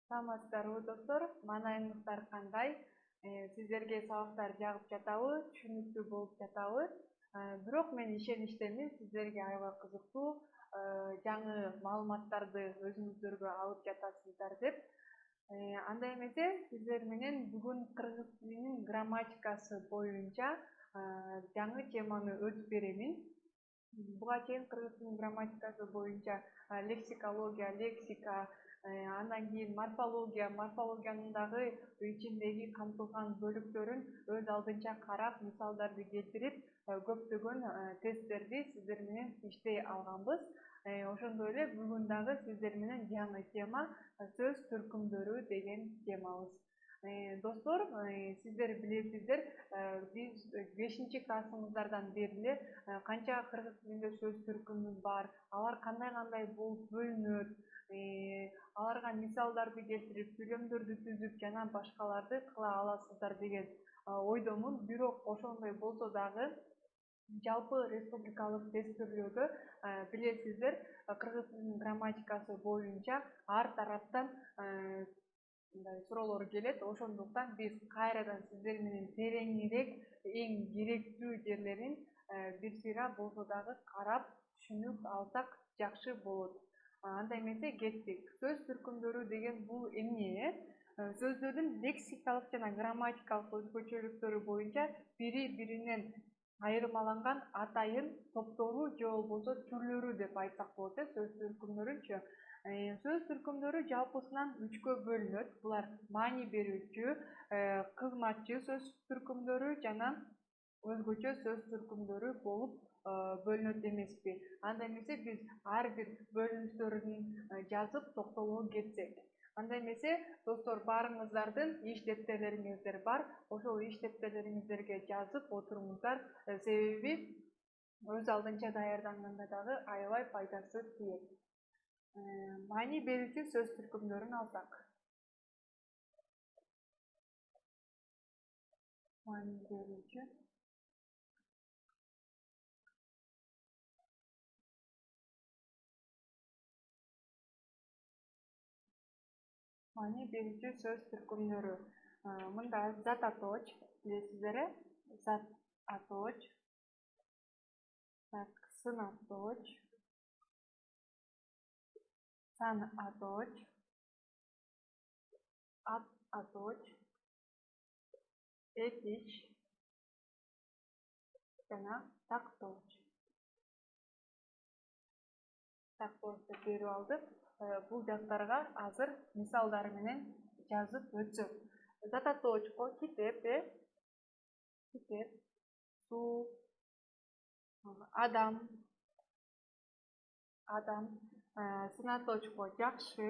Саламатсыздарбы достор, маанайыңыздар кандай? Сиздерге сабактар жагып жатабы, түшүнүктүү болуп жатабы? Бирок мен ишеничтемин, сиздерге аябай кызыктуу жаңы маалыматтарды өзүңүздөргө алып жатасыздар деп. Андай эмесе, сиздер менен бүгүн кыргыз тилинин грамматикасы боюнча жаңы теманы өтүп беремин. Буга чейин кыргыз тилинин грамматикасы боюнча лексикология, лексика, андан кийин морфологиянын дагы ичиндеги камтылган бөлүктөрүн өз алдынча карап, мисалдарды келтирип, көптөгөн тесттерди сиздер менен иштей алганбыз. Ошондой эле бүгүн дагы сиздер менен жаңы тема сөз түркүмдөрү деген темабыз. Достор, сиздер билесиздер, биз 5-классыңыздардан бери эле канча кыргыз тилинде сөз түркүмү бар, алар кандай болуп бөлүнөт, аларга мисалдарды келтирип, сүйлөмдөрдү түзүп жана башкаларды кыла аласыздар деген ойдомун. Бирок ошондой болсо дагы жалпы республикалык тестөөлөрдө билесиздер, кыргыз тилинин грамматикасы боюнча ар тараптан суроолор келет. Ошондуктан биз кайрадан сиздер менен тереңирээк, эң керектүү жерлерин бир сыйра болсо дагы карап түшүнүп алсак жакшы болот. Андай эмесе кеттик. Сөз түркүмдөрү деген бул эмне? Сөздөрдүн лексикалык жана грамматикалык өзгөчөлүктөрү боюнча бири-биринен айырмаланган атайын топтору же болбосо түрлөрү деп айтсак болот. Сөз түркүмдөрүнчү. Сөз түркүмдөрү жалпысынан 3кө бөлүнөт. Булар маани берүүчү, кызматчы сөз түркүмдөрү жана өзгөчө сөз түркүмдөрү болуп бөлүнөт эмеспи? Анда эмесе биз ар бир бөлүнүштөрүн жазып токтолго кетсек. Анда эмесе достор, баарыңыздардын иш дептерлериңиздер бар. Ошол иш дептерлериңиздерге жазып отуруңуздар, себеби өз алдынча даярданганда дагы аябай пайдасы тиет. Маани берүүчү сөз түркүмдөрүн алсак. Маани берүүчү. Маани берүүчү сөз түркүмдөрү. Мында затоточ, билесиздер, затоточ, сыноточ, саноточ, атоточ, этич жана такточ. Такточту берип алдык. Бул жактарга азыр мисалдар менен жазып өтсөк. Затоточко китеп, китеп, суу, адам, сыноточко жакшы,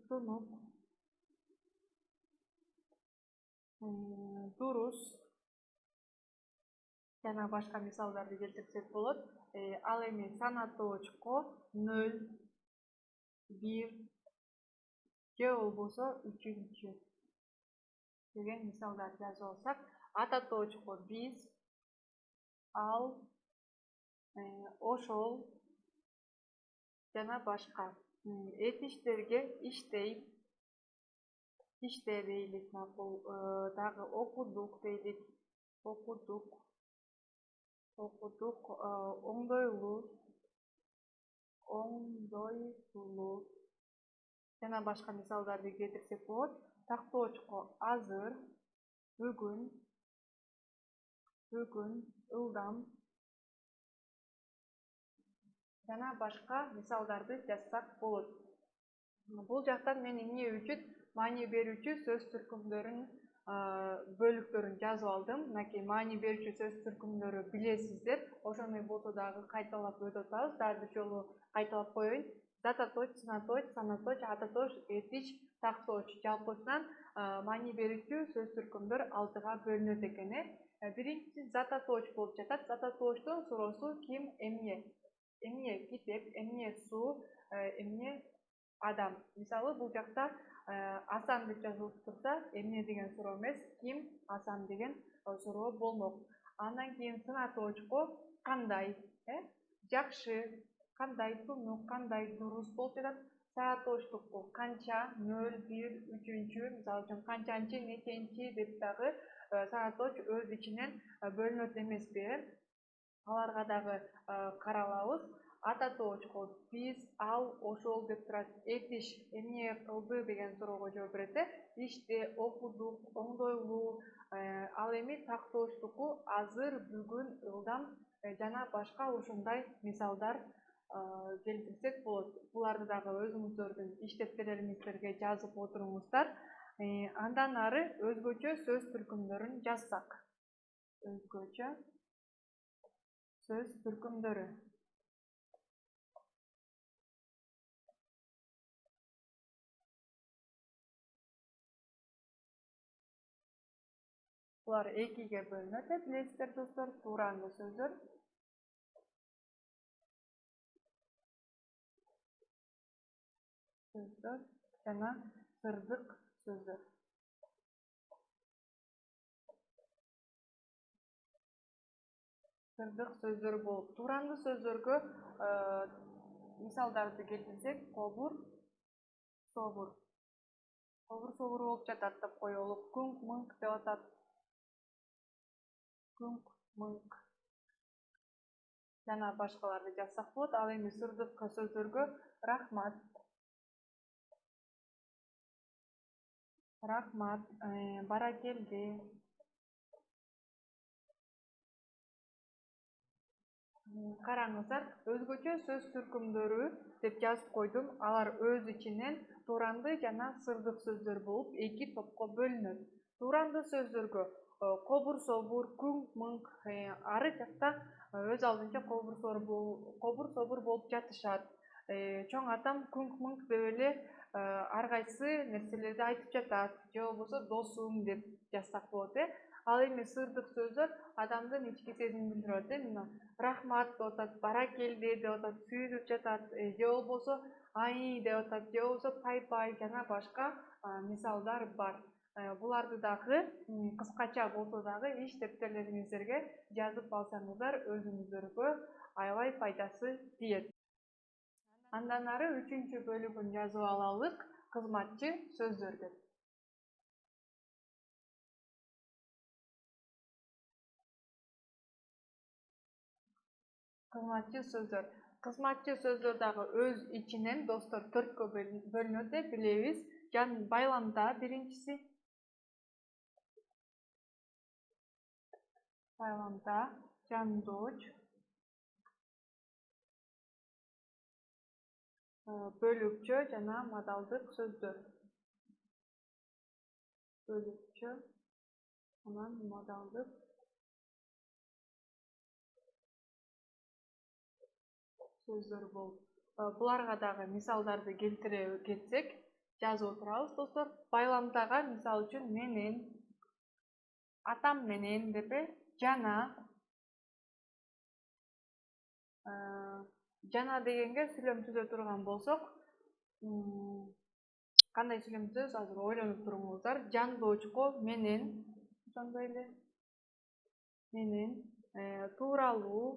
сунук, дурус жана башка мисалдарды келтирсек болот. Ал эми саноточко 0, 1 же болбосо 3 деген мисалдар жазып алсак, атоточко биз, ал, ошол жана башка. Этичтерге иштей, иште дейлик макул. Дагы окудук дейлик, окудук, оңдойлуу, оңдойлуу жана башка мисалдарды келтирсек болот. Тактоочко азыр, бүгүн, ылдам жана башка мисалдарды жазсак болот. Бул жактан мен эмне үчүн маани берүүчү сөз түркүмдөрүн бөлүктөрүн жазып алдым. Мынакей маани берүүчү сөз түркүмдөрү билесиздер. Ошондой болсо дагы кайталап өтүп атабыз. Дагы бир жолу кайталап коеюн. Затоточ, сыноточ, саноточ, атоточ, этич, такточ. Жалпысынан маани берүүчү сөз түркүмдөр 6га бөлүнөт экен. Биринчиси затоточ болуп жатат. Затоточтун суроосу ким, эмне? Эмне китеп, эмне суу, эмне адам. Мисалы, бул жакта Асан деп жазылып турса, эмне деген суроо эмес, ким, Асан деген суроо болмок. Андан кийин сыноточко кандай, жакшы, кандай тунук, кандай дурус болуп жатат. Саат оштуку канча, 0, 1, 3-чү, мисалы үчүн канчанчы, неченчи деп дагы саат оч өз ичинен бөлүнөт эмеспи. Аларга дагы каралабыз. Ата тоочко биз, ал, ошол деп турат. Этиш эмне кылды деген суроого жооп берет. Иште, окудук, оңдойлуу. Ал эми так тооштуку азыр, бүгүн, ылдам жана башка ушундай мисалдар келтирсек болот. Буларды дагы өзүңүздөрдүн иш дептерлериңиздерге жазып отуруңуздар. Андан ары өзгөчө сөз түркүмдөрүн жазсак. Өзгөчө сөз түркүмдөрү. Булар экиге бөлүнөт, билесиздер достор, тууранды сөздөр. Сөздөр жана сырдык сөздөр. Сырдык сөздөр болуп, тууранды сөздөргө мисалдарды келтирсек, кобур, собур. Кобур собур болуп жатат деп коелу. Күңк мыңк деп атат. Күңк мыңк. Жана башкаларды жазсак болот. Ал эми сырдык сөздөргө рахмат. Рахмат, баракелди. Караңыздар, өзгөчө сөз түркүмдөрү деп жазып койдум. Алар өз ичинен тууранды жана сырдык сөздөр болуп, эки топко бөлүнөт. Тууранды сөздөргө кобур собур, күңк мыңк ары жакта өз алдынча кобур собур болуп жатышат. Чоң атам күңк мыңк деп эле ар кайсы нерселерди айтып жатат, же болбосо досум деп жазсак болот. Ал эми сырдык сөздөр адамдын ички сезимин билдирет. Мына рахмат деп атат, баракелди деп атат, сүйүнүп жатат, же болбосо ай деп атат, же болбосо пай жана башка мисалдар бар. Буларды дагы кыскача болсо дагы иш дептерлериңиздерге жазып алсаңыздар өзүңүздөргө аябай пайдасы тиет. Андан ары 3-чү бөлүгүн жазып алалык, кызматчы сөздөр деп. Кызматчы сөздөр. Кызматчы сөздөр дагы өз ичинен достор 4кө бөлүнөт, билебиз. Жан байламда биринчиси. Байламда, жандооч. Бөлүкчө жана мадалдык сөздөр. Бөлүкчө жана мадалдык сөздөр болуп. Буларга дагы мисалдарды келтире кетсек, жазып отурабыз достор. Байламдага мисалы үчүн менен, атам менен деп, жана. Жана дегенге сүйлөм түзө турган болсок, кандай сүйлөм түзөбүз азыр ойлонуп туруңуздар. Жандоочко менен, ошондой эле. Менен, тууралуу,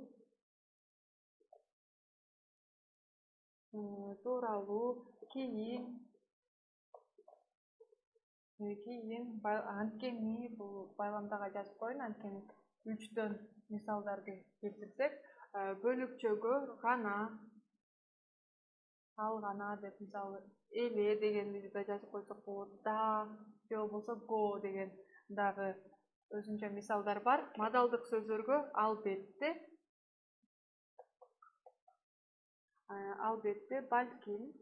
кийин, анткени, бул байламдага жазып коеюн, анткени 3төн мисалдарды келтирсек, бөлүкчөгө гана, ал гана деп, мисалы, эле дегенди да жазып койсок болот, да, же болбосо го деген дагы өзүнчө мисалдар бар. Мадалдык сөздөргө албетте, балким,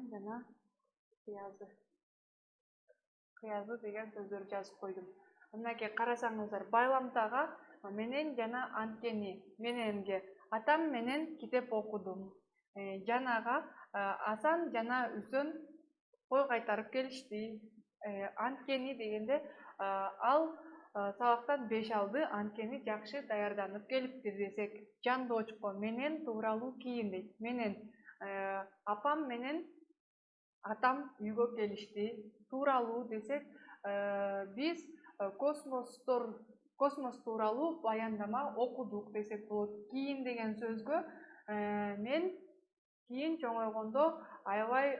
жана кыязы деген сөздөр жазып койдум. Мынакей карасаңыздар, байламдага менен жана анткени. Мененге атам менен китеп окудум. Жанага Асан жана Үсөн кой кайтарып келишти. Анткени дегенде ал сабактан 5 алды, анткени жакшы даярданып келиптир десек. Жандоочко менен тууралуу кийин дейт. Менен апам менен атам үйгө келишти. Тууралуу десек, биз космос тууралуу баяндама окудук десек болот. Кийин деген сөзгө мен кийин чоңойгондо аябай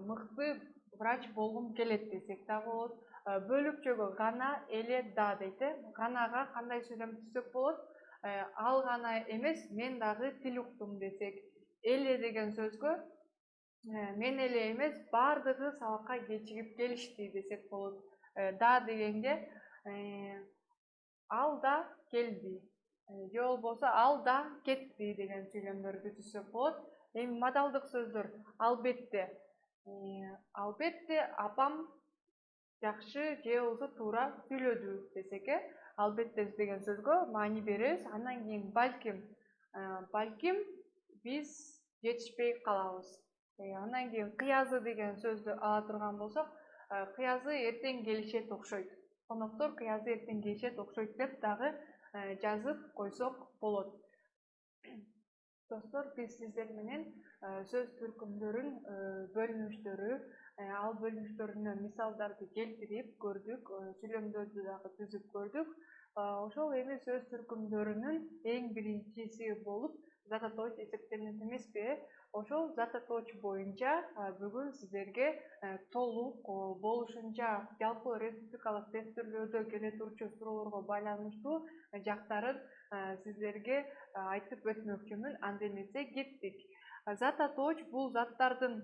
мыкты врач болгум келет десек да болот. Бөлүкчөгө гана, эле, да дейт. Ганага кандай сүйлөм түзсөк болот? Ал гана эмес, мен дагы тил уктум десек. Эле деген сөзгө мен эле эмес, бардыгы сабакка кечигип келишти десек болот. Да дегенге ал да келди. Же болбосо ал да кетти деген сүйлөмдөрдү түзсөк болот. Эми модалдык сөздөр албетте. Албетте апам жакшы же болбосо туура сүйлөдү десек, албетте деген сөзгө маани беребиз. Андан кийин балким биз жетишпей калабыз. Андан кийин кыязы деген сөздү ала турган болсок, кыязы эртең келишет окшойт. Коноктор кыязы эртең келишет окшойт деп дагы жазып койсок болот. Достор, биз сиздер менен сөз түркүмдөрүн бөлүнүштөрү, ал бөлүнүштөрүнө мисалдарды келтирип көрдүк, сүйлөмдөрдү дагы түзүп көрдүк. Ошол эми сөз түркүмдөрүнүн эң биринчиси болуп зататоч эсептелинет эмеспи? Ошол зататоч боюнча бүгүн сиздерге толук болушунча жалпы республикалык тестилөөдө келе турчу суроолорго байланыштуу жактарын сиздерге айтып өтмөкчүмүн. Анда эмесе кеттик. Зататоч бул заттардын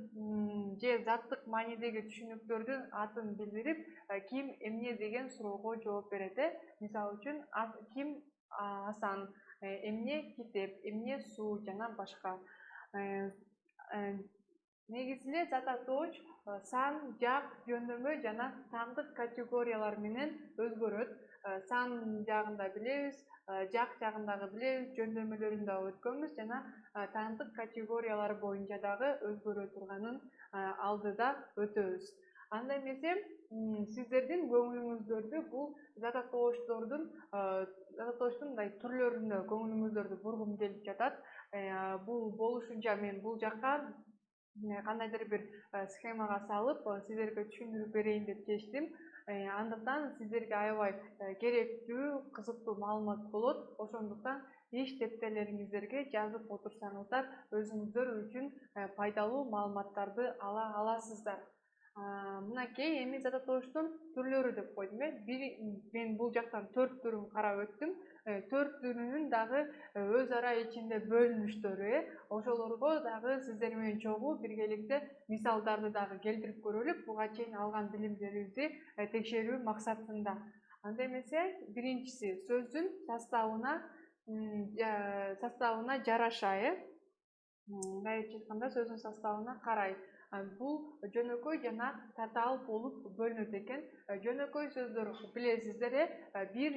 же заттык маанидеги түшүнүктөрдүн атын билдирип, ким эмне деген суроого жооп берет. Мисалы үчүн, ким Асан, эмне китеп, эмне суу жана башка. Негизи эле зататоч сан, жак, жөндөмө жана сандык категориялар менен өзгөрөт. Сан жагында билебиз, жак жагындагы билебиз, жөндөмөлөрүн дагы өткөнбүз жана сандык категориялар боюнча дагы өзгөрө турганын алдыда өтөбүз. Анда эмесе сиздердин көңүлүңүздөрдү бул зататоочтун мындай түрлөрүнө көңүлүңүздөрдү бургум келип жатат. Бул болушунча мен бул жакка кандайдыр бир схемага салып сиздерге түшүндүрүп берейин деп чечтим. Андыктан сиздерге аябай керектүү, кызыктуу маалымат болот. Ошондуктан иш дептерлериңиздерге жазып отурсаңыздар, өзүңүздөр үчүн пайдалуу маалыматтарды ала аласыздар. Мынакей эми зататоочтун түрлөрү деп койдум. Мен бул жактан 4 түрүн карап өттүм. 4 түрүнүн дагы өз ара ичинде бөлүнүштөрү, ошолорго дагы сиздер менен чогуу биргеликте мисалдарды дагы келтирип көрөлүк, буга чейин алган билимдерибизди текшерүү максатында. Анда эмесе, биринчиси сөздүн составына жараша, мындайча айтканда сөздүн составына карай. Бул жөнөкөй жана татаал болуп бөлүнөт экен. Жөнөкөй сөздөр билесиздер, бир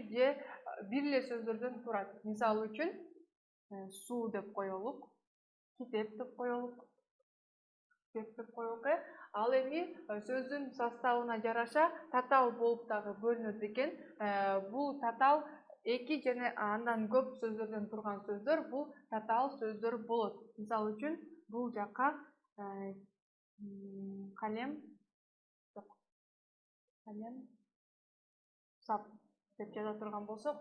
эле сөздөрдөн турат. Мисалы үчүн, суу деп коелук, китеп деп коелук. Ал эми сөздүн составына жараша татаал болуп дагы бөлүнөт экен. Бул татаал 2 жана андан көп сөздөрдөн турган сөздөр бул татаал сөздөр болот. Мисалы үчүн, бул жакка калем, сап деп жаза турган болсок,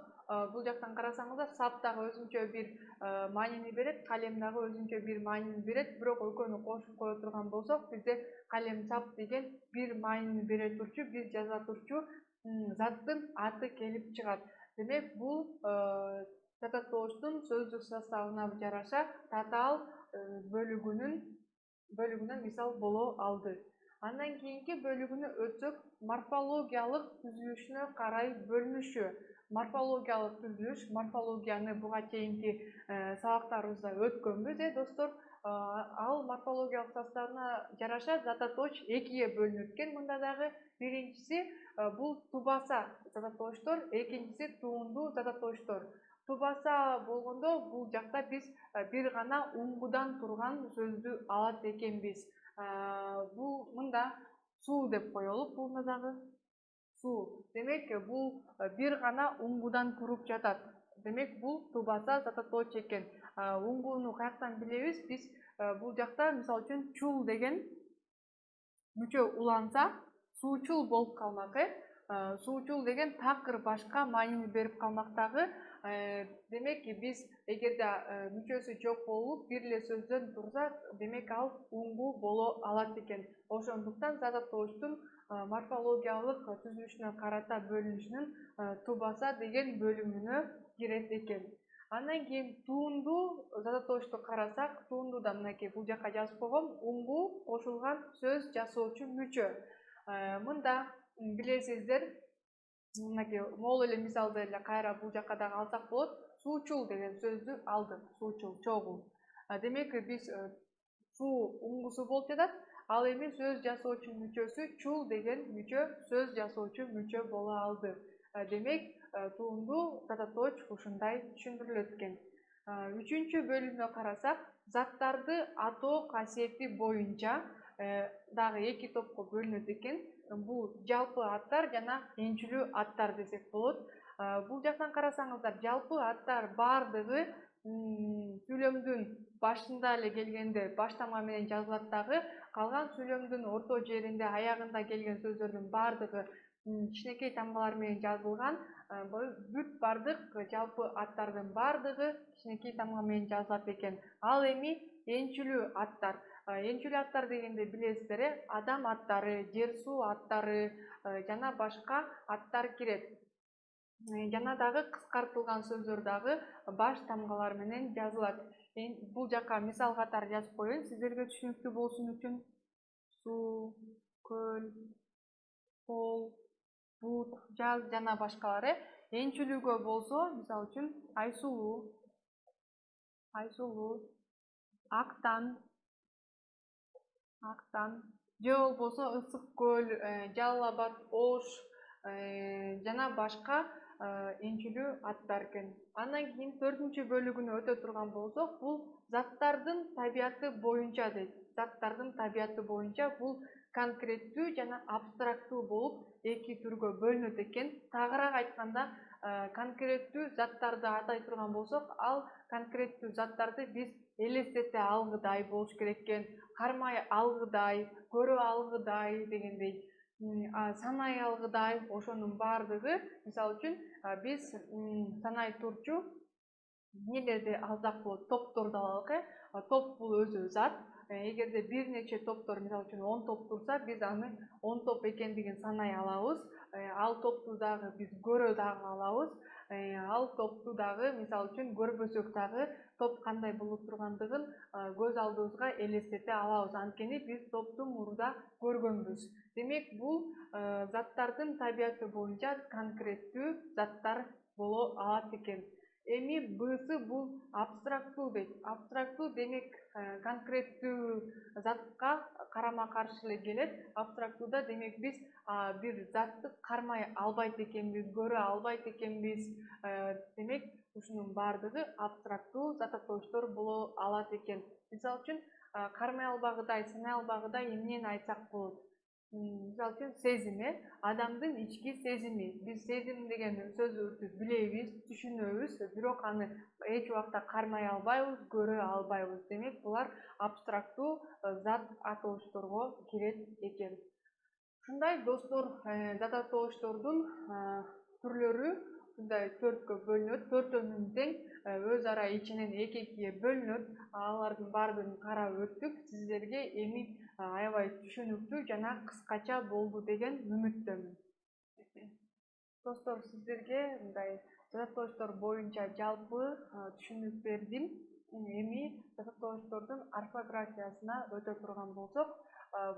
бул жактан карасаңыздар, сап дагы өзүнчө бир маанини берет, калем дагы өзүнчө бир маанини берет. Бирок экөөнү кошуп кое турган болсок, бизде калем, сап деген бир маанини бере турчу, бир жаза турчу заттын аты келип чыгат. Демек, бул зататоочтун сөздүк составына жараша татаал бөлүгүнө мисал боло алды. Андан кийинки бөлүгүнө өтсөк, морфологиялык түзүлүшүнө карай бөлүнүшү. Морфологиялык түзүлүш, морфологияны буга чейинки сабактарыбызда өткөнбүз, достор. Ал морфологиялык составына жараша зататоч 2-ге бөлүнөт экен. Мында дагы биринчиси бул тубаса зататочтор, экинчиси туунду зататочтор. Тубаса болгондо бул жакта биз бир гана уңгудан турган сөздү алат экенбиз. Бул мында суу деп коелук, бул дагы суу. Демек, бул бир гана уңгудан туруп жатат. Демек, бул тубаса зататоч экен. Уңгууну каяктан билебиз? Биз бул жакта мисалы үчүн чул деген мүчө уланса, суучул болуп калмак. суучул деген такыр башка маанини берип калмак дагы. Демек биз эгерде мүчөсү жок болуп бир эле сөздөн турса, демек ал уңгу боло алат экен. Ошондуктан зататооштун морфологиялык түзүлүшүнө карата бөлүнүшүнүн тубаса деген бөлүмүнө кирет экен. Андан кийин туунду зататоошту карасак, туунда мынакей бул жака жазып койгом, уңгу кошулган сөз жасоочу мүчө. Мында билесиздер, мынакей могул эле мисалды эле кайра бул жака дагы алсак болот. Суучул деген сөздү алдык, суучул чогуу. Демек биз суу уңгусу болуп жатат. Ал эми сөз жасоочу мүчөсү чул деген мүчө сөз жасоочу мүчө боло алды. Демек туунду зататооч ушундай түшүндүрүлөт экен. Үчүнчү бөлүмүнө карасак, заттарды атоо касиети боюнча дагы эки топко бөлүнөт экен. Бул жалпы аттар жана энчилүү аттар десек болот. Бул жактан карасаңыздар, жалпы аттар баардыгы сүйлөмдүн башында эле келгенде баш тамга менен жазылат дагы, калган сүйлөмдүн орто жеринде, аягында келген сөздөрдүн баардыгы кичинекей тамгалар менен жазылган. Бүт бардык жалпы аттардын баардыгы кичинекей тамга менен жазылат экен. Ал эми энчилүү аттар. Энчилүү аттар дегенде билесиздер, адам аттары, жер суу аттары жана башка аттар кирет. Жана дагы кыскартылган сөздөр дагы баш тамгалар менен жазылат. Бул жака мисал катары жазып коеюн, сиздерге түшүнүктүү болсун үчүн. Суу, көл, кол, бут, жаз жана башкалары. Энчилүүгө болсо, мисалы үчүн Айсулуу, Актан, же болбосо Ысык көл, Жалал абад, Ош жана башка энчилүү аттар экен. Андан кийин 4-чү бөлүгүнө өтө турган болсок, бул заттардын табияты боюнча дейт. Заттардын табияты боюнча бул конкреттүү жана абстрактуу болуп эки түргө бөлүнөт экен. Тагыраак айтканда, конкреттүү заттарды атай турган болсок, ал конкреттүү заттарды биз элестете алгыдай болуш керек экен. Кармай алгыдай, көрө алгыдай дегендей, санай алгыдай, ошонун баардыгы, мисалы үчүн биз санай турчу эмнелерди алсак болот, топторду алалык. Топ бул өзү зат. Эгерде бир нече топтор, мисалы үчүн 10 топ турса, биз аны 10 топ экендигин санай алабыз. Ал топту дагы биз көрө дагы алабыз. Ал топту дагы, мисалы үчүн, көрбөсөк дагы топ кандай болуп тургандыгын көз алдыбызга элестете алабыз. Анткени биз топту мурда көргөнбүз. Демек, бул заттардын табияты боюнча конкреттүү заттар боло алат экен. Эми бысы бул абстрактуу дейт. Абстрактуу демек конкреттүү затка карама каршы эле келет. Абстрактууда демек биз бир затты кармай албайт экенбиз, көрө албайт экенбиз. Демек, ушунун баардыгы абстрактуу зататооштор боло алат экен. Мисалы үчүн, кармай албагыдай, санай албагыдай эмнени айтсак болот? Мисалы үчүн, сезим, адамдын ички сезими. Биз сезим деген сөздү билебиз, түшүнөбүз, бирок аны эч убакта кармай албайбыз, көрө албайбыз. Демек, булар абстрактуу зат атоошторго кирет экен. Ушундай достор, зататооштордун түрлөрү ушундай 4кө бөлүнөт. 4-өнүн тең өз ара ичинен 2-2-ге бөлүнөт. Алардын баардыгын карап өттүк. Сиздерге эми аябай түшүнүктүү жана кыскача болду деген үмүттөмүн. Достор, сиздерге мындай зататооштор боюнча жалпы түшүнүк бердим. Эми зататооштордун орфографиясына өтө турган болсок,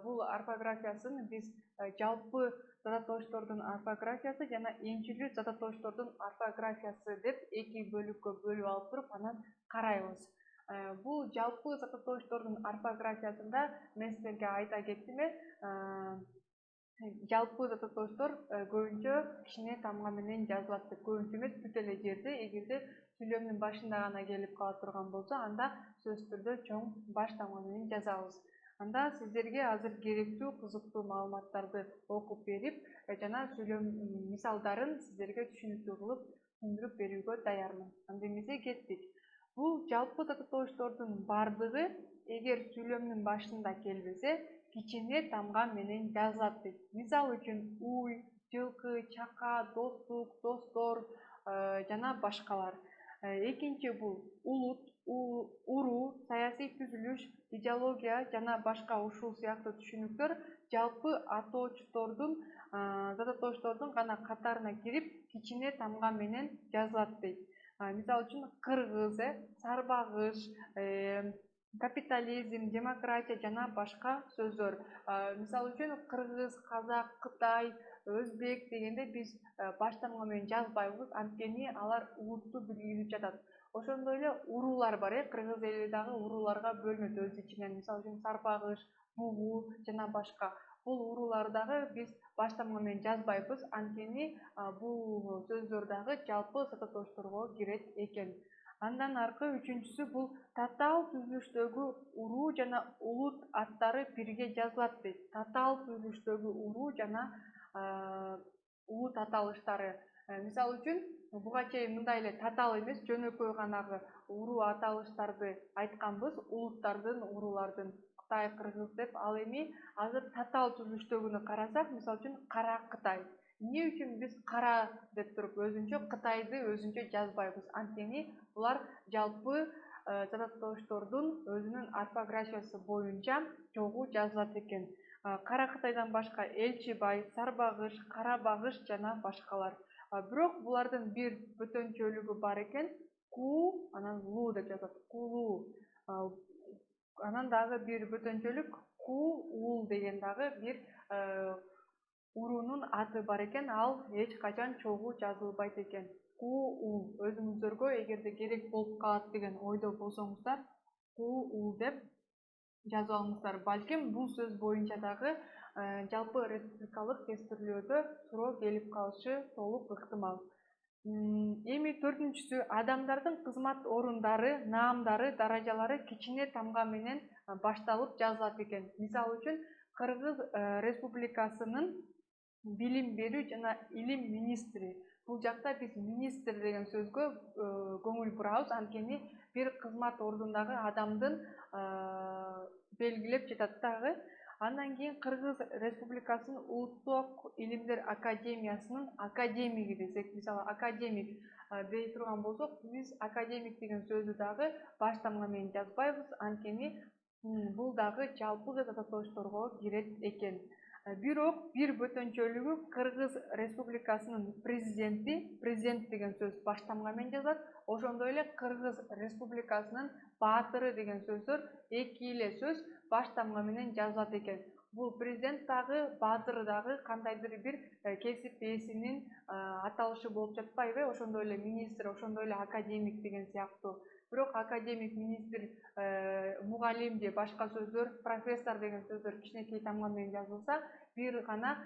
бул орфографиясын биз жалпы зататооштордун орфографиясы жана энчилүү зататооштордун орфографиясы деп эки бөлүккө бөлүп алып туруп, анан карайбыз. Бул жалпы зататооштордун орфографиясында мен сиздерге айта кеттим, жалпы зататооштор көбүнчө кичине тамга менен жазылат деп, көбүнчө эмес, бүт эле жерде, эгерде сүйлөмдүн башында гана келип кала турган болсо, анда сөзсүз түрдө чоң баш тамга менен жазабыз. Анда сиздерге азыр керектүү, кызыктуу маалыматтарды окуп берип, жана сүйлөм мисалдарын сиздерге түшүнүктүү кылып түшүндүрүп берүүгө даярмын. Анда эмесе кеттик. Бул жалпы зататооштордун баардыгы эгер сүйлөмдүн башында келбесе, кичине тамга менен жазылат дейт. Мисалы үчүн, уй, жылкы, чака, достук, достор жана башкалар. Экинчи бул улут, уруу, саясий түзүлүш, идеология жана башка ушул сыяктуу түшүнүктөр жалпы атоочтордун зататоштордун гана катарына кирип кичине тамга менен жазылат дейт. Мисалы үчүн кыргыз, сарбагыш, капитализм, демократия жана башка сөздөр. Мисалы үчүн кыргыз, казак, кытай, өзбек дегенде биз баш тамга менен жазбайбыз, анткени алар улутту билгизип жатат. Ошондой эле уруулар бар, кыргыз эли дагы урууларга бөлүнөт өз ичинен. Мисалы үчүн сарбагыш, бугу жана башка. Бул уруулар дагы биз баш тамга менен жазбайбыз, анткени бул сөздөр дагы жалпы зататошторго кирет экен. Андан аркы үчүнчүсү бул татаал түзүлүштөгү уруу жана улут аттары бирге жазылат дейт. Татаал түзүлүштөгү уруу жана улут аталыштары. Мисалы үчүн буга чейин мындай эле татаал эмес, жөнөкөй гана уруу аталыштарды айтканбыз, улуттардын, уруулардын, Кытай, кыргыз деп. Ал эми азыр татаал түзүлүштөгүнү карасак, мисалы үчүн кара Кытай. Эмне үчүн биз кара деп туруп өзүнчө Кытайды өзүнчө жазбайбыз? Анткени булар жалпы зататоштордун өзүнүн орфографиясы боюнча чогуу жазылат экен. Кара Кытайдан башка Элчибай, Сарбагыш, Карабагыш жана башкалар. Бирок булардын бир бөтөнчөлүгү бар экен. Ку, анан лу деп жазат. Кулу. Анан дагы бир бөтөнчөлүк ул деген дагы бир уруунун аты бар экен. Ал эч качан чогуу жазылбайт экен. Ул. Өзүңүздөргө эгерде керек болуп калат деген ойдо болсоңуздар, ул деп жазып алыңыздар. Балким бул сөз боюнча дагы жалпы республикалык тестирлөөдө суроо келип калышы толук ыктымал. Эми төртүнчүсү, адамдардын кызмат орундары, наамдары, даражалары кичине тамга менен башталып жазылат экен. Мисалы үчүн Кыргыз Республикасынын билим берүү жана илим министри. Бул жакта биз министр деген сөзгө көңүл бурабыз, анткени бир кызмат ордундагы адамдын белгилеп жатат дагы. Андан кийин Кыргыз Республикасынын Улуттук илимдер академиясынын академиги десек, мисалы академик дей турган болсок, биз академик деген сөздү дагы баш тамга менен жазбайбыз, анткени бул дагы жалпы зататошторго кирет экен. Бирок бир бөтөнчөлүгү Кыргыз Республикасынын президенти, президент деген сөз баш тамга менен жазылат. Ошондой эле Кыргыз Республикасынын баатыры деген сөздөр эки эле сөз баш тамга менен жазылат экен. Бул президент дагы, баатыры дагы кандайдыр бир кесип ээсинин аталышы болуп жатпайбы? Ошондой эле министр, ошондой эле академик деген сыяктуу. Бирок академик, министр, мугалим же башка сөздөр, профессор деген сөздөр кичинекей тамга менен жазылса, бир гана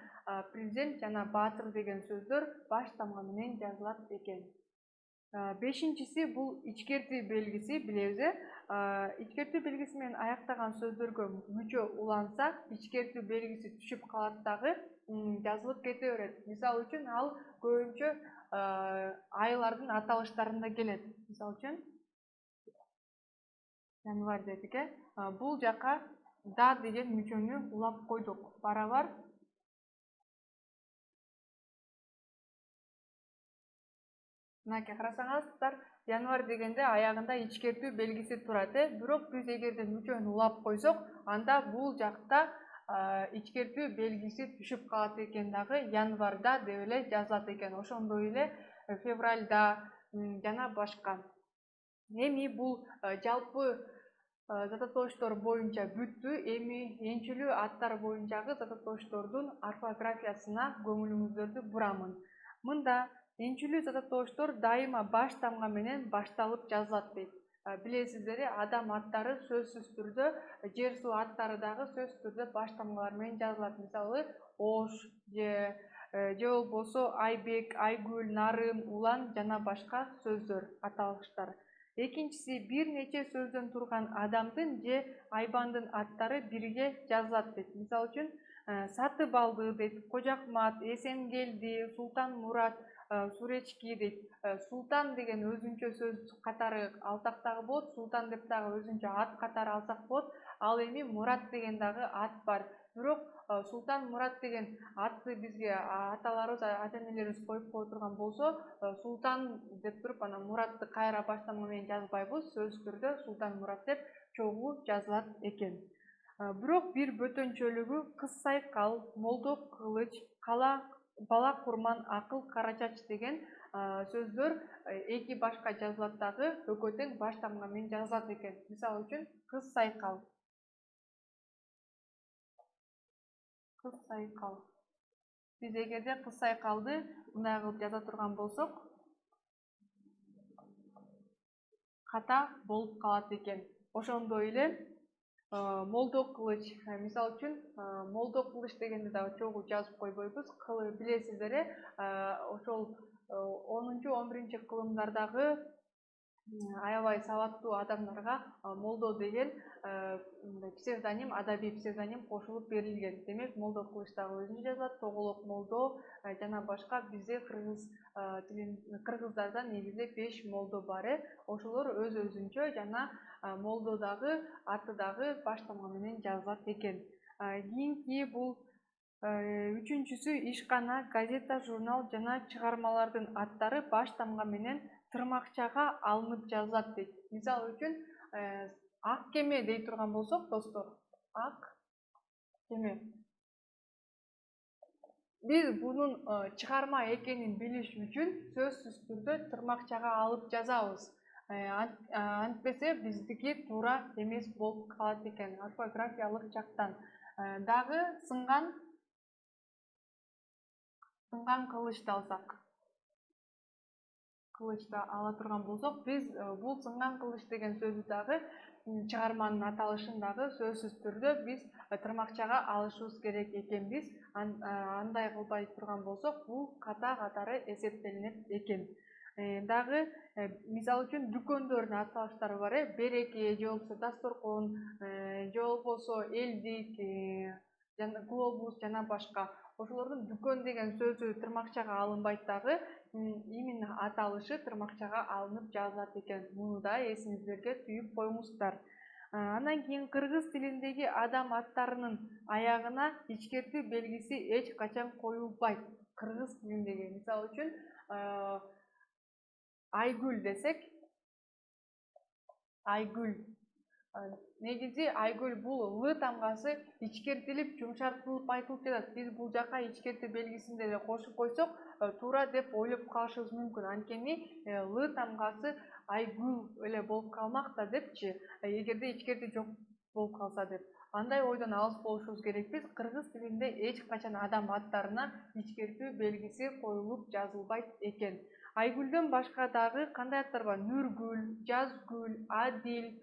президент жана баатыр деген сөздөр баш тамга менен жазылат экен. Бешинчиси бул ичкертүү белгиси, билебиз. Ичкертүү белгиси менен аяктаган сөздөргө мүчө уланса, ичкертүү белгиси түшүп калат дагы, жазылып кете берет. Мисалы үчүн ал көбүнчө айылардын аталыштарында келет. Мисалы үчүн январь дедик, бул жака да деген мүчөнү улап койдук. Барабар мынакей карасаңыздар, январь дегенде аягында ичкертүү белгиси турат. Бирок биз эгерде мүчөнү улап койсок, анда бул жакта ичкертүү белгиси түшүп калат экен дагы, январда деп эле жазылат экен. Ошондой эле февральда жана башка. Эми бул жалпы зататоштор боюнча бүттү. Эми энчилүү аттар боюнчагы зататоштордун орфографиясына көңүлүңүздөрдү бурамын. Мында энчилүү зататоштор дайыма баш тамга менен башталып жазылат дейт. Билесиздер, адам аттары сөзсүз түрдө, жер суу аттары дагы сөзсүз түрдө баш тамгалар менен жазылат. Мисалы, Ош же болбосо Айбек, Айгүл, Нарын, Улан жана башка сөздөр, аталыштар. Экинчиси, бир нече сөздөн турган адамдын же айбандын аттары бирге жазылат дейт. Мисалы үчүн Сатыбалды дейт, Кожакмат, Эсенгелди, Султан Мурат, Суречки дейт. Султан деген өзүнчө сөз катары алсак дагы болот, султан деп дагы өзүнчө ат катары алсак болот. Ал эми Мурат деген дагы ат бар. Бирок Султан Мурат деген атты бизге аталарыбыз, ата-энелерибиз коюп отурган болсо, Султан деп туруп анан Муратты кайра баштама менен жазбайбыз. Сөзсүз түрдө Султан Мурат деп чогуу жазылат экен. Бирок бир бөтөнчөлүгү кыз Сайкал, молдо кылыч, бала курман, акыл карачач деген сөздөр эки башка жазылат дагы экөө тең баш тамга менен жазылат экен. Мисалы үчүн кыз Сайкал. Кыз Сайкал. Биз эгерде кыз Сайкалды мындай кылып жаза турган болсок, ката болуп калат экен. Ошондой эле молдо кылыч, мисалы үчүн молдо кылыч дегенди дагы чогуу жазып койбойбуз. Билесиздер, ошол 10-11 кылымдардагы аябай сабаттуу адамдарга молдо деген псевдоним, адабий псевдоним кошулуп берилген. Демек, молдо кылыч дагы өзүнчө жазылат, тоголок молдо жана башка. Бизде кыргыздарда негизи 5 молдо бар. Ошолор өз-өзүнчө жана молдо дагы аты дагы баш тамга менен жазылат экен. Кийинки бул үчүнчүсү ишкана, газета, журнал жана чыгармалардын аттары баш тамга менен тырмакчага алынып жазылат дейт. Мисалы үчүн ак кеме дей турган болсок, достор, ак кеме. Биз бунун чыгарма экенин билиш үчүн сөзсүз түрдө тырмакчага алып жазабыз. Антпесе биздики туура эмес болуп калат экен, орфографиялык жактан. Дагы сынган кылычты алсак, кылычты ала турган болсок, биз бул сынган кылыч деген сөздү дагы чыгарманын аталышын дагы сөзсүз түрдө биз тырмакчага алышыбыз керек экенбиз. Андай кылбай турган болсок, бул ката катары эсептелинет экен. Дагы мисалы үчүн дүкөндөрдүн аталыштары бар. Береке, же болбосо дасторкон, же болбосо элдик, глобус жана башка. Ошолордун дүкөн деген сөзү тырмакчага алынбайт дагы, именно аталышы тырмакчага алынып жазылат экен. Муну да эсиңиздерге түйүп коюңуздар. Андан кийин кыргыз тилиндеги адам аттарынын аягына ичкертүү белгиси эч качан коюлбайт. Кыргыз тилиндеги, мисалы үчүн, Айгүл десек, Айгүл. Негизи Айгүл бул л тамгасы ичкертилип, жумшартылып айтылып жатат. Биз бул жака ичкертүү белгисин деле кошуп койсок, туура деп ойлоп калышыбыз мүмкүн. Анткени л тамгасы Айгүл эле болуп калмак да депчи, эгерде ичкертүү жок болуп калса деп. Андай ойдон алыс болушубуз керекпиз. Кыргыз тилинде эч качан адам аттарына ичкертүү белгиси коюлуп жазылбайт экен. Айгүлдөн башка дагы кандай аттар бар? Нургүл, Жазгүл, Адил,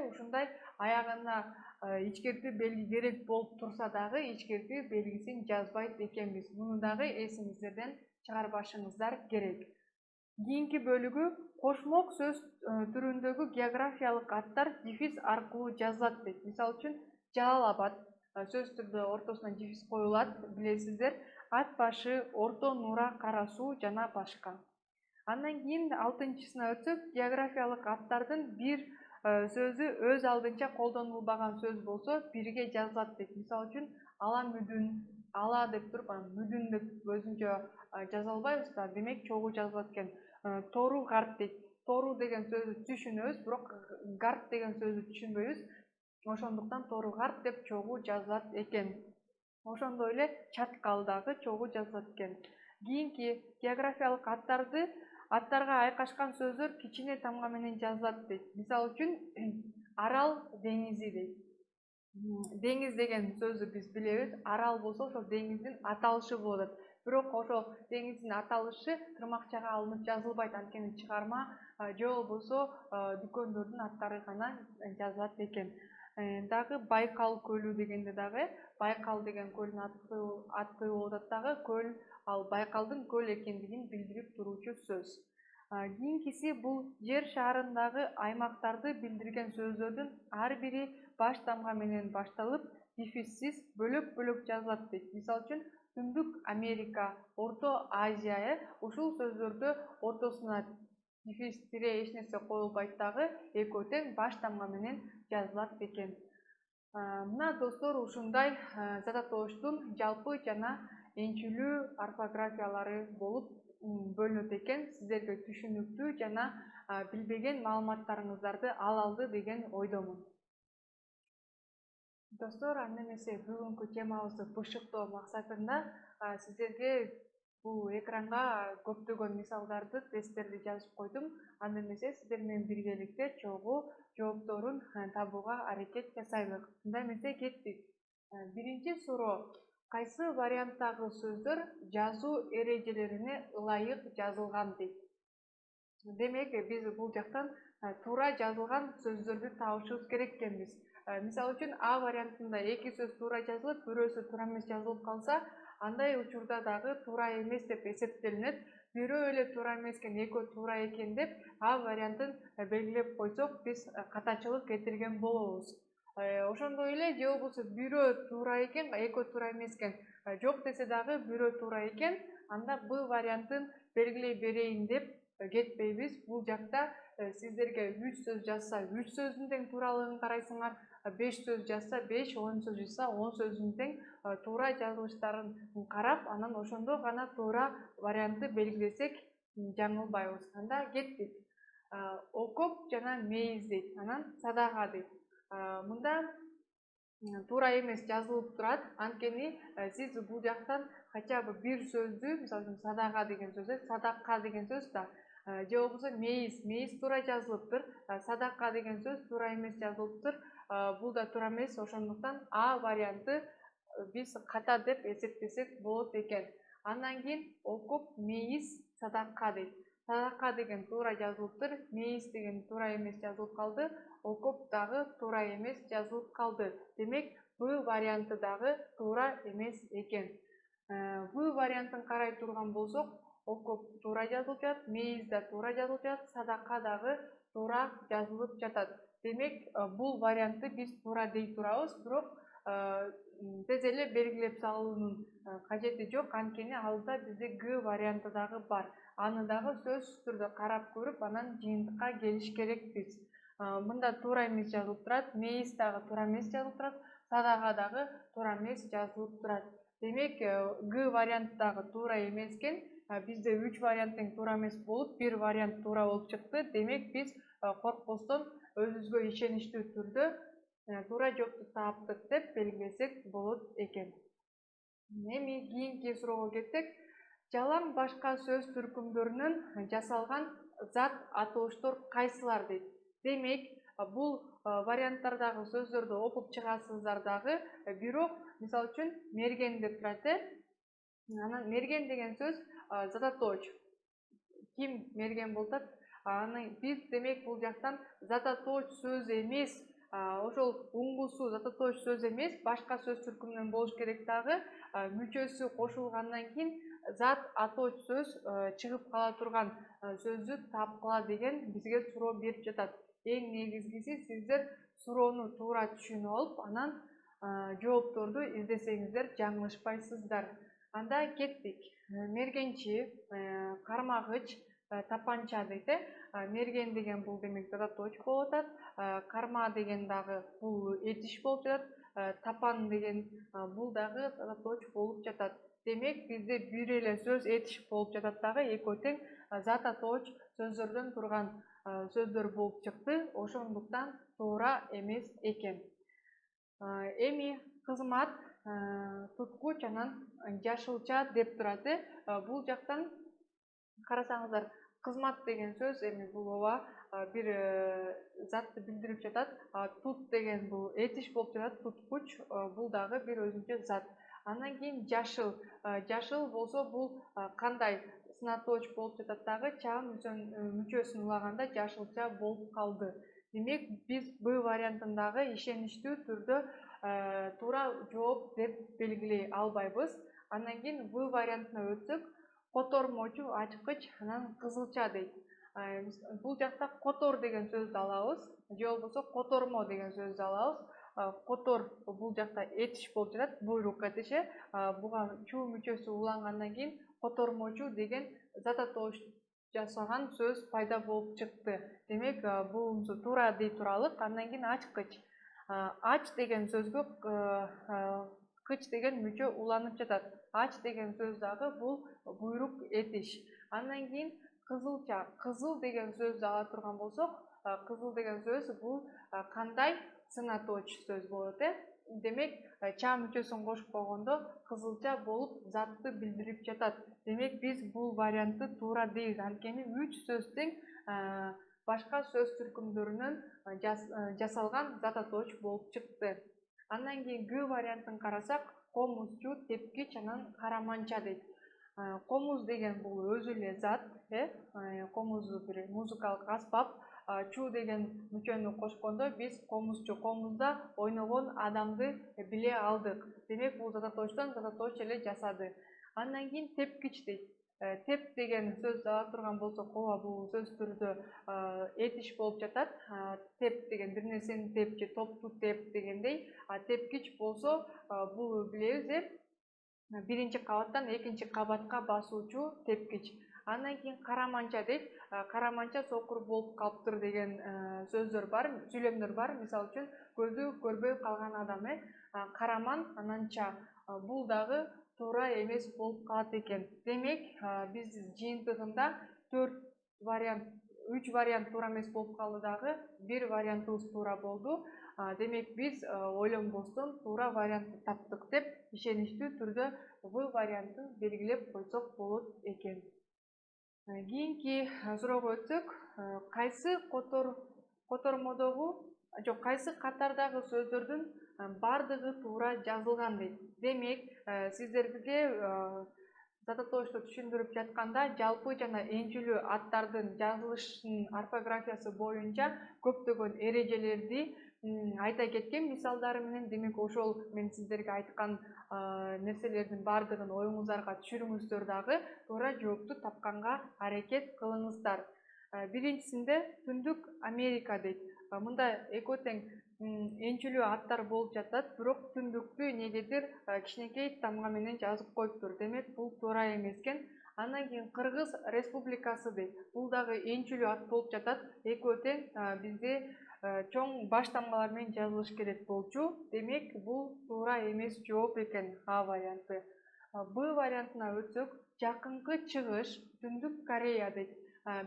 ушундай аягына ичкертүү белги керек болуп турса дагы ичкертүү белгисин жазбайт экенбиз. Муну дагы эсиңиздерден чыгарбашыңыздар керек. Кийинки бөлүгү кошмок сөз түрүндөгү географиялык аттар дефис аркылуу жазылат дейт. Мисалы үчүн Жалал Абад сөз түрдө ортосуна дефис коюлат, билесиздер. Ат башы, Орто Нура, Кара Суу жана башка. Андан кийин 6-сына өтсөк, географиялык аттардын бир сөзү өз алдынча колдонулбаган сөз болсо, бирге жазылат дейт. Мисалы үчүн ала мүдүн, ала деп туруп, мүдүн деп өзүнчө жаза албайбыз да, демек чогуу жазылат экен. Тору гарт дейт. Тору деген сөздү түшүнөбүз, бирок гарт деген сөздү түшүнбөйбүз. Ошондуктан тору гарт деп чогуу жазылат экен. Ошондой эле чаткал дагы чогуу жазылат экен. Кийинки географиялык аттарга айкашкан сөздөр кичине тамга менен жазылат дейт. Мисалы үчүн Арал деңизи дейт. Деңиз деген сөздү биз билебиз. Арал болсо ошол деңиздин аталышы болот. Бирок ошол деңиздин аталышы тырмакчага алынып жазылбайт, анткени чыгарма же болбосо дүкөндөрдүн аттары гана жазылат экен. Дагы Байкал көлү дегенде дагы Байкал деген көлдүн аты болуп атат дагы, көл, ал Байкалдын көл экендигин билдирип туруучу сөз. Кийинкиси бул жер шарындагы аймактарды билдирген сөздөрдүн ар бири баш тамга менен башталып, дефиссиз бөлөк-бөлөк жазылат дейт. Мисалы үчүн Түндүк Америка, Орто Азия, ушул сөздөрдү ортосуна дефис тире эч нерсе коюлбайт дагы, экөө тең баш тамга менен жазылат экен. Мына достор, ушундай зататооштун жалпы жана энчилүү орфографиялары болуп бөлүнөт экен. Сиздерге түшүнүктүү жана билбеген маалыматтарыңыздарды ала алды деген ойдомун. Достор, анда эмесе бүгүнкү темабызды бышыктоо максатында сиздерге бул экранга көптөгөн мисалдарды, тесттерди жазып койдум. Анда эмесе сиздер менен биргеликте чогуу жоопторун табууга аракет жасайлык. Анда эмесе кеттик. Биринчи суроо: кайсы варианттагы сөздөр жазуу эрежелерине ылайык жазылган дейт. Демек, биз бул жактан туура жазылган сөздөрдү табышыбыз керек экенбиз. Мисалы үчүн А вариантында эки сөз туура жазылып, бирөөсү туура эмес жазылып калса, андай учурда дагы туура эмес деп эсептелинет. Бирөө эле туура эмес экен, экөө туура экен деп А вариантын белгилеп койсок, биз катачылык кетирген болобуз. Ошондой эле же болбосо бирөө туура экен, экөө туура эмес экен, жок десе дагы бирөө туура экен, анда Б вариантын белгилей берейин деп кетпейбиз. Бул жакта сиздерге 3 сөз жазса, 3 сөздүн тең тууралыгын карайсыңар, 5 сөз жазса 5, 10 сөз жазса 10 сөздүн тең туура жазылыштарын карап, анан ошондо гана туура вариантты белгилесек жаңылбайбыз. Анда кеттик. Окоп жана мейиз дейт, анан садака дейт. Мында туура эмес жазылып турат. Анткени сиз бул жактан хотя бы бир сөздү, мисалы үчүн садака деген сөздө садакка деген сөз да, же болбосо мейиз туура жазылыптыр, садака деген сөз туура эмес жазылыптыр. Бул да туура эмес, ошондуктан А варианты биз ката деп эсептесек болот экен. Андан кийин окоп, мейиз, садака дейт. Садака деген туура жазылыптыр, мейиз деген туура эмес жазылып калды, окоп дагы туура эмес жазылып калды. Демек, Б варианты дагы туура эмес экен. Б вариантын карай турган болсок, окоп туура жазылып жатат, мейиз да туура жазылып жатат, садака дагы туура жазылып жатат. Демек, бул вариантты биз туура дей турабыз, бирок тез эле белгилеп салуунун кажети жок, анткени алда бизде Г варианты дагы бар. Аны дагы сөзсүз түрдө карап көрүп, анан жыйынтыкка келиш керекпиз. Мында туура эмес жазылып турат, мейиз дагы туура эмес жазылып турат, садака дагы туура эмес жазылып турат. Демек, Г варианты дагы туура эмес экен. Бизде 3 вариант тең туура эмес болуп, бир вариант туура болуп чыкты. Демек, биз коркпостон өзүбүзгө ишеничтүү түрдө туура жоопту таптык деп белгилесек болот экен. Эми кийинки суроого кетсек, жалаң башка сөз түркүмдөрүнөн жасалган зат атооштор кайсылар дейт. Демек, бул варианттардагы сөздөрдү окуп чыгасыздар дагы, бирок мисалы үчүн мерген деп турат. Анан мерген деген сөз зататооч. Ким мерген болуп атат? Биз демек бул жактан зататооч сөз эмес, ошол уңгусу зататооч сөз эмес, башка сөз түркүмүнөн болуш керек дагы, мүчөсү кошулгандан кийин зат атооч сөз чыгып кала турган сөздү тапкыла деген бизге суроо берип жатат. Эң негизгиси сиздер суроону туура түшүнүп алып, анан жоопторду издесеңиздер жаңылышпайсыздар. Анда кеттик. Мергенчи, кармагыч, тапанча дейт. Мерген деген бул демек зататооч болуп атат. Карма деген дагы бул этиш болуп жатат. Тапан деген бул дагы зататооч болуп жатат. Демек, бизде бир эле сөз этиш болуп жатат дагы, экөө тең зататооч сөздөрдөн турган сөздөр болуп чыкты. Ошондуктан туура эмес экен. Эми кызмат, туткуч, анан жашылча деп турат. Бул жактан карасаңыздар, кызмат деген сөз эми бул ооба бир затты билдирип жатат. Тут деген бул этиш болуп жатат, туткуч бул дагы бир өзүнчө зат. Андан кийин жашыл. Жашыл болсо бул кандай сынатооч болуп жатат дагы, чагым мүчөсүн улаганда жашылча болуп калды. Демек, биз Б вариантындагы ишеничтүү түрдө туура жооп деп белгилей албайбыз. Андан кийин В вариантына өтсөк, котормочу, ачкыч, анан кызылча дейт. Бул жакта котор деген сөздү алабыз, же болбосо котормо деген сөздү алабыз. котор бул жакта этиш болуп жатат, буйрук этиши. Буга чуу мүчөсү улангандан кийин котормочу деген зататоош жасаган сөз пайда болуп чыкты. Демек, бул туура дей туралык. Андан кийин ачкыч. Ач деген сөзгө кыч деген мүчө уланып жатат. Ач деген сөз дагы бул буйрук этиш. Андан кийин кызылча. Кызыл деген сөздү ала турган болсок, кызыл деген сөз бул кандай сынатооч сөз болот. Демек, чаа мүчөсүн кошуп койгондо кызылча болуп затты билдирип жатат. Демек, биз бул вариантты туура дейбиз. Анткени 3 сөз тең башка сөз түркүмдөрүнөн жасалган зататооч болуп чыкты. Андан кийин Г вариантын карасак, комузчу, тепкич, анан караманча дейт. Комуз деген бул өзү эле зат, комуз бир музыкалык аспап. Чуу деген мүчөнү кошкондо биз комузчу, комузда ойногон адамды биле алдык. Демек, бул зататоочтон зататооч эле жасады. Андан кийин тепкич дейт. Теп деген сөздү ала турган болсок, ооба бул сөз түрдө этиш болуп жатат. Теп деген бир нерсени теп же топту теп дегендей. Тепкич болсо, бул билебиз, биринчи кабаттан экинчи кабатка басуучу тепкич. Андан кийин караманча дейт. Караманча сокур болуп калыптыр деген сөздөр бар, сүйлөмдөр бар. Мисалы үчүн, көзү көрбөй калган адам, караман, ананча. Бул дагы туура эмес болуп калат экен. Демек, биз жыйынтыгында 3 вариант туура эмес болуп калды дагы, 1 вариантыбыз туура болду. Демек, биз ойлонбостон туура вариантты таптык деп ишеничтүү түрдө В вариантын белгилеп койсок болот экен. Кийинки суроого өтсөк, кайсы котормодогу, кайсы катардагы сөздөрдүн бардыгы туура жазылган дейт. Демек, сиздерге зататоочту түшүндүрүп жатканда жалпы жана энчилүү аттардын жазылышынын орфографиясы боюнча көптөгөн эрежелерди айта кеткен мисалдары менен. Демек, ошол мен сиздерге айткан нерселердин бардыгын оюңуздарга түшүрүңүздөр дагы туура жоопту тапканга аракет кылыңыздар. Биринчисинде Түндүк Америка дейт. Мында экөө тең энчилүү аттар болуп жатат, бирок түндүктү негедир кичинекей тамга менен жазып коюптур. Демек, бул туура эмес экен. Андан кийин Кыргыз Республикасы дейт. Бул дагы энчилүү ат болуп жатат. Экөө тең бизде чоң баш тамгалар менен жазылыш керек болчу. Демек, бул туура эмес жооп экен, А варианты. Б вариантына өтсөк, жакынкы чыгыш Түндүк Корея дейт.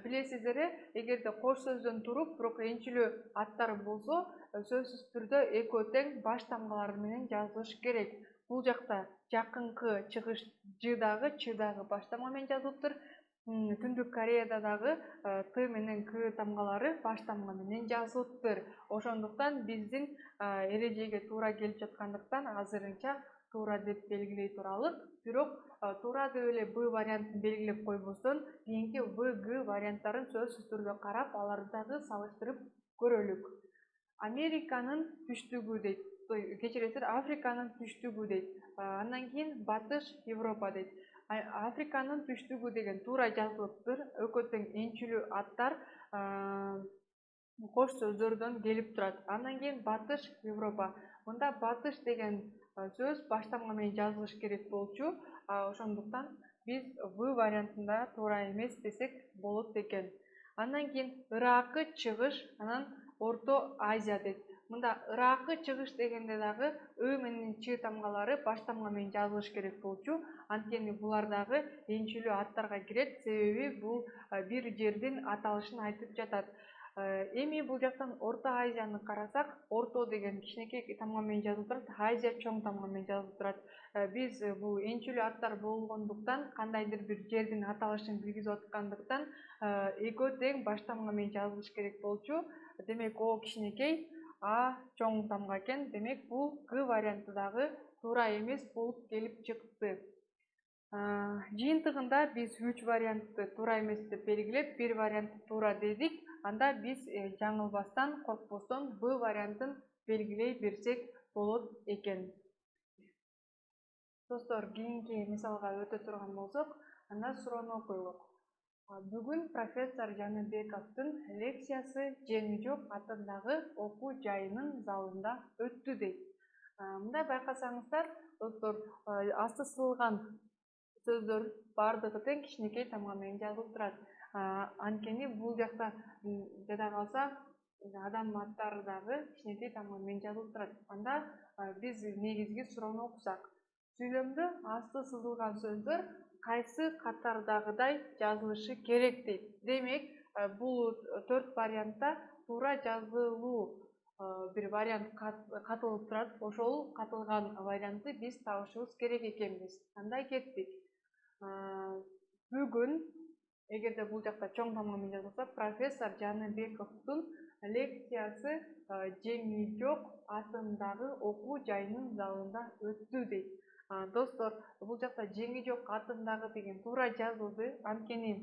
Билесиздер, эгерде кош сөздөн туруп, бирок энчилүү аттар болсо, сөзсүз түрдө экөө тең баш тамгалар менен жазылыш керек. Бул жакта жакынкы чыгыш Ж дагы, Ч дагы баш тамга менен жазылыптыр. Түндүк Кореяда дагы Т менен К тамгалары баш тамга менен жазылыптыр. Ошондуктан биздин эрежеге туура келип жаткандыктан азырынча туура деп белгилей туралык. Бирок туура деп эле Б вариантын белгилеп койбостон, кийинки В, Г варианттарын сөзсүз түрдө карап, аларды дагы салыштырып көрөлүк. Американын түштүгү дейт. Кечиресиздер, Африканын түштүгү дейт. Андан кийин Батыш Европа дейт. Африканын түштүгү деген туура жазылыптыр. Экөө тең энчилүү аттар кош сөздөрдөн келип турат. Андан кийин Батыш Европа. Мында батыш деген сөз баш тамга менен жазылыш керек болчу. Ошондуктан биз В вариантында туура эмес десек болот экен. Андан кийин Ыракы чыгыш, анан Орто Азия дейт. Мында Ыракы чыгыш дегенде дагы Ы менен Ч тамгалары баш тамга менен жазылыш керек болчу. Анткени булар дагы энчилүү аттарга кирет, себеби бул бир жердин аталышын айтып жатат. Эми бул жактан Орто Азияны карасак, Орто деген кичинекей тамга менен жазылып турат, Азия чоң тамга менен жазылып турат. Биз бул энчилүү аттар болгондуктан, кандайдыр бир жердин аталышын билгизип аткандыктан, экөө тең баш тамга менен жазылыш керек болчу. Демек, О кичинекей, А чоң тамга экен. Демек, бул Г варианты дагы туура эмес болуп келип чыкты. Жыйынтыгында биз 3 вариантты туура эмес деп белгилеп, 1 вариантты туура дедик. Анда биз жаңылбастан, коркпостон Б вариантын белгилей берсек болот экен. Достор, кийинки мисалга өтө турган болсок, анда суроону окуйлук. Бүгүн профессор Жаныбековдун лекциясы Жеңи жок атындагы окуу жайынын залында өттү дейт. Мындай байкасаңыздар, достор, асты сызылган сөздөр бардыгы тең кичинекей тамга менен жазылып турат. Анткени бул жакта жада калса адам аттары дагы кичинекей тамга менен жазылып турат. Анда биз негизги суроону окусак, сүйлөмдө асты сызылган сөздөр кайсы катардагыдай жазылышы керек дейт. Демек, бул 4 вариантта туура жазылуу бир вариант катылып турат. Ошол катылган вариантты биз табышыбыз керек экенбиз. Андай кеттик. Бүгүн, эгерде бул жакта чоң тамга менен жазылса, профессор Жаныбековдун лекциясы Жеңи жок атындагы окуу жайынын залында өттү дейт. Достор, бул жакта Жеңи жок атындагы деген туура жазылды. Анткени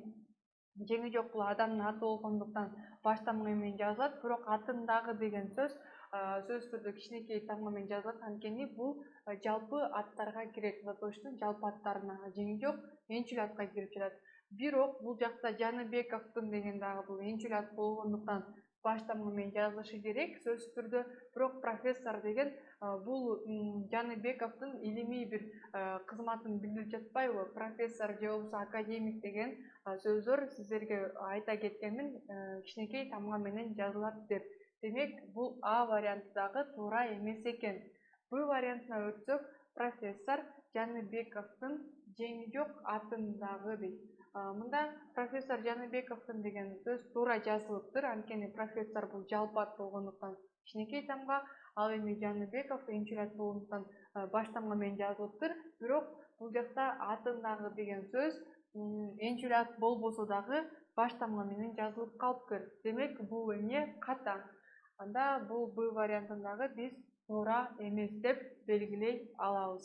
Жеңи жок бул адамдын аты болгондуктан баш тамга менен жазылат, бирок атындагы деген сөз түрдө кичинекей тамга менен жазылат. Анткени бул жалпы аттарга кирет, Латоштун жалпы аттарына. Жеңи жок энчүл атка кирип жатат. Бирок бул жакта Жаныбековдун деген дагы бул энчүл ат болгондуктан баш тамга менен жазылышы керек сөз түрдө. Бирок профессор деген бул Жаныбековдун илимий бир кызматын билдирип жатпайбы? Профессор же болбосо академик деген сөздөр сиздерге айта кеткенмин, кичинекей тамга менен жазылат деп. Демек, бул А варианты дагы туура эмес экен. Б вариантына өтсөк, профессор Жаныбековдун Жеңи жок атындагы дейт. Мында профессор Жаныбековдун деген сөз туура жазылыптыр. Анткени профессор бул жалпы ат болгондуктан кичинекей тамга, ал эми Жаныбеков энчүл ат болгондуктан баш тамга менен жазылыптыр. Бирок бул жакта атындагы деген сөз энчүл ат болбосо дагы баш тамга менен жазылып калыптыр. Демек, бул эмне ката. Анда бул Б вариантындагы биз туура эмес деп белгилей алабыз.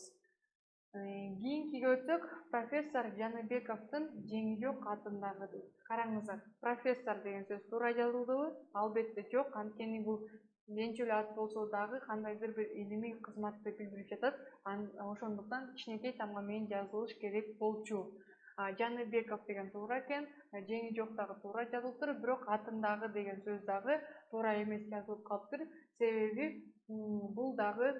Кийинкиге өтсөк, профессор Жаныбековдун Жеңи жок атындагы дейт. Караңыздар, профессор деген сөз туура жазылдыбы? Албетте жок, анткени бул энчүл ат болсо дагы кандайдыр бир илимий кызматты билдирип жатат. Ошондуктан кичинекей тамга менен жазылыш керек болчу. Жаныбеков деген туура экен, Жеңи жок дагы туура жазылыптыр, бирок атындагы деген сөз дагы туура эмес жазылып калыптыр. Себеби бул дагы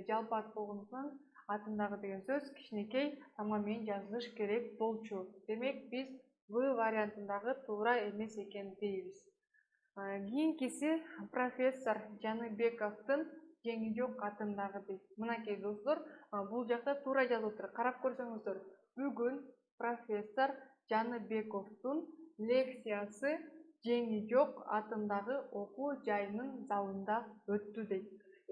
жалпы ат болгондуктан атындагы деген сөз кичинекей тамга менен жазылыш керек болчу. Демек, биз В вариантындагы туура эмес экен дейбиз. Кийинкиси профессор Жаныбековдун Жеңи жок атындагы дейт. Мынакей достор, бул жакта туура жазылыптыр. Карап көрсөңүздөр, бүгүн профессор Жаныбековдун лекциясы Жеңи жок атындагы окуу жайынын залында өттү дейт.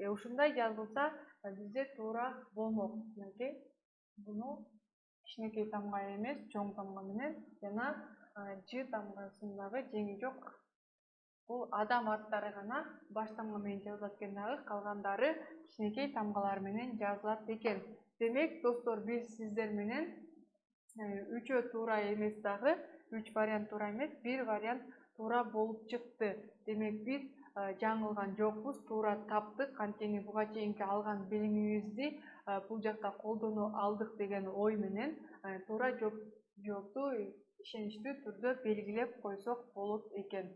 Ушундай жазылса, бизде туура болмок. Мынакей, буну кичинекей тамга эмес, чоң тамга менен жана Ж тамгасындагы Жеңи жок. Бул адам аттары гана баш тамга менен жазылат экен дагы, калгандары кичинекей тамгалар менен жазылат экен. Демек, достор, биз сиздер менен 3 туура эмес дагы, 3 вариант туура эмес, 1 вариант туура болуп чыкты. Демек, биз жаңылган жокпуз, туура таптык. Анткени буга чейинки алган билимибизди бул жакта колдоно алдык деген ой менен туура жоопту ишеничтүү түрдө белгилеп койсок болот экен.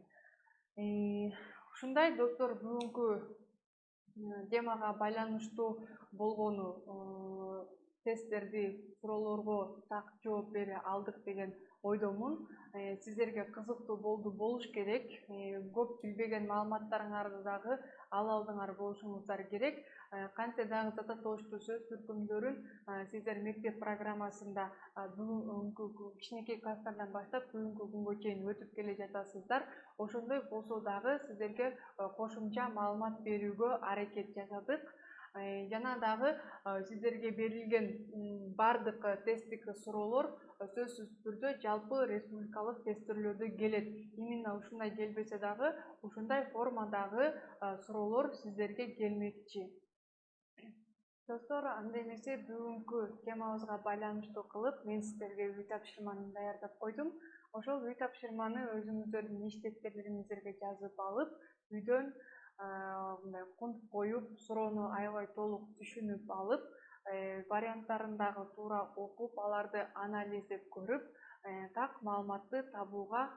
Ушундай, достор, бүгүнкү темага байланыштуу болгону тесттерди, суроолорго так жооп бере алдык деген ойдомун. Сиздерге кызыктуу болуш керек. Көп билбеген маалыматтарыңарды дагы ала алдыңар болушуңуздар керек. Кантсе дагы зататооштуу сөз түркүмдөрүн сиздер мектеп программасында бүгүнкү кичинекей класстардан баштап бүгүнкү күнгө чейин өтүп келе жатасыздар. Ошондой болсо дагы сиздерге кошумча маалымат берүүгө аракет жасадык. Жана дагы сиздерге берилген бардык тесттик суроолор сөзсүз түрдө жалпы республикалык тестирлөөдө келет. Именно ушундай келбесе дагы, ушундай формадагы суроолор сиздерге келмекчи. Достор, анда эмесе бүгүнкү темабызга байланыштуу кылып, мен сиздерге үй тапшырманы даярдап койдум. Ошол үй тапшырманы өзүңүздөрдүн иш дефтерлериңиздерге жазып алып, үйдөн мындай кунт коюп, суроону аябай толук түшүнүп алып, варианттарын дагы туура окуп, аларды анализдеп көрүп, так маалыматты табууга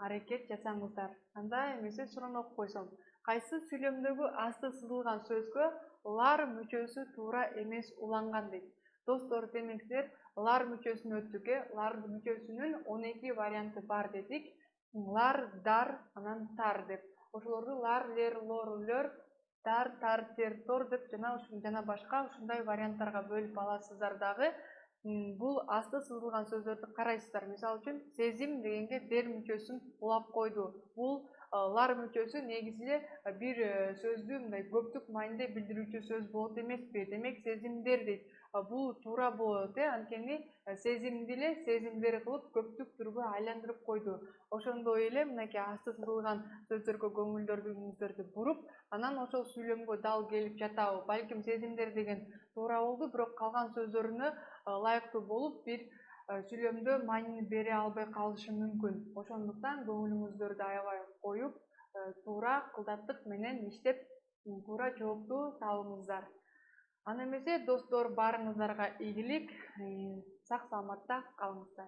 аракет жасаңыздар. Анда эмесе суроноп койсом, кайсы сүйлөмдөгү асты сызылган сөзгө лар мүчөсү туура эмес уланган дейт. Достор, демек силер лар мүчөсүн өттүк. Лар мүчөсүнүн 12 варианты бар дедик. Лар, дар, анан тар деп. Ошолорду лар, лер, лор, лөр, дар, тар, тер, тор деп жана башка ушундай варианттарга бөлүп аласыздар дагы. Бул асты сызылган сөздөрдү карайсыздар. Мисалы үчүн сезим дегенге дер мүчөсүн улап койду. Бул лар мүчөсү негизинде бир сөздү мындай көптүк мааниде билдирүүчү сөз болот эмеспи? Демек сезимдер дейт. Бул туура болот, анткени сезимди эле сезимдер кылып көптүк түргө айландырып койду. Ошондой эле мынакей асты сызылган сөздөргө көңүлдөрүңүздөрдү буруп, анан ошол сүйлөмгө дал келип жатабы? Балким сезимдер деген туура болду, бирок калган сөздөрүнө ылайыктуу болуп бир сүйлөмдө маанини бере албай калышы мүмкүн. Ошондуктан көңүлүңүздөрдү аябай коюп, туура кылдаттык менен иштеп, туура жоопту табыңыздар. Аны эмесе достор, баарыңыздарга ийгилик, сак саламатта калыңыздар.